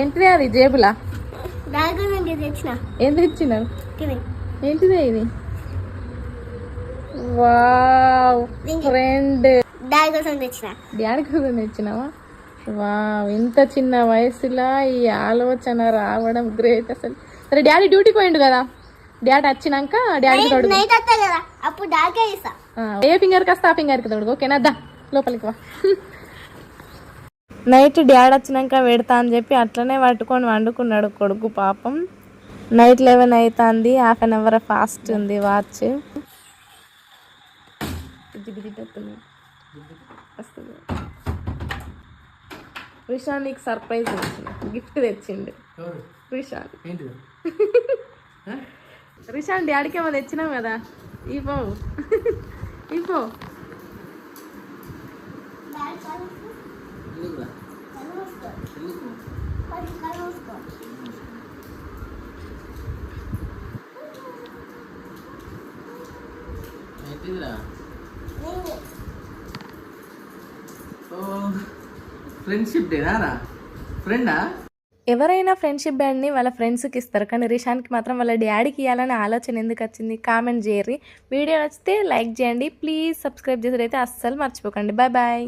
ఏంటిదే అది జేబులా? తెచ్చిన. ఎందుకు ఇచ్చినావు? ఏంటిదే ఇది? Wow friend. డాడీ కోసం తెచ్చిన. డాడీ కోసం తెచ్చినావా? వావ్ ఇంత చిన్న వయసులో ఈ ఆలోచన రావడం గ్రేట్ అసలు. సరే డాడీ డ్యూటీకి పోయిండు కదా, డాడీ వచ్చినాక డాడీకి తోడు. అప్పుడు డాడీకే ఇస్తా. ఏ ఫింగర్కి వస్తా ఆ ఫింగర్కి తోడు. ఓకేనా? దా లోపలికి వా. నైట్ డాడీ వచ్చినాక పెడతా అని చెప్పి అట్లనే పట్టుకొని వండుకున్నాడు కొడుకు పాపం. నైట్ 11 అవుతుంది, హాఫ్ అన్ అవర్ ఫాస్ట్ ఉంది వాచ్. రిషాన్ నీకు సర్ప్రైజ్ తెచ్చిండు, గిఫ్ట్ తెచ్చిండు రిషాన్. రిషాన్ డాడీకి ఏమో తెచ్చినావు కదా, ఇపో ఇపో. ఫ్రెండ్షిప్ డేనా? ఫ్రెండా? ఎవరైనా ఫ్రెండ్షిప్ బ్యాండ్ని వాళ్ళ ఫ్రెండ్స్కి ఇస్తారు, కానీ రిషాన్కి మాత్రం వాళ్ళ డాడీకి ఇవ్వాలనే ఆలోచన ఎందుకు వచ్చింది? కామెంట్ చేయర్రి. వీడియో నచ్చితే లైక్ చేయండి, ప్లీజ్ సబ్స్క్రైబ్ చేసేదైతే అస్సలు మర్చిపోకండి. Bye bye.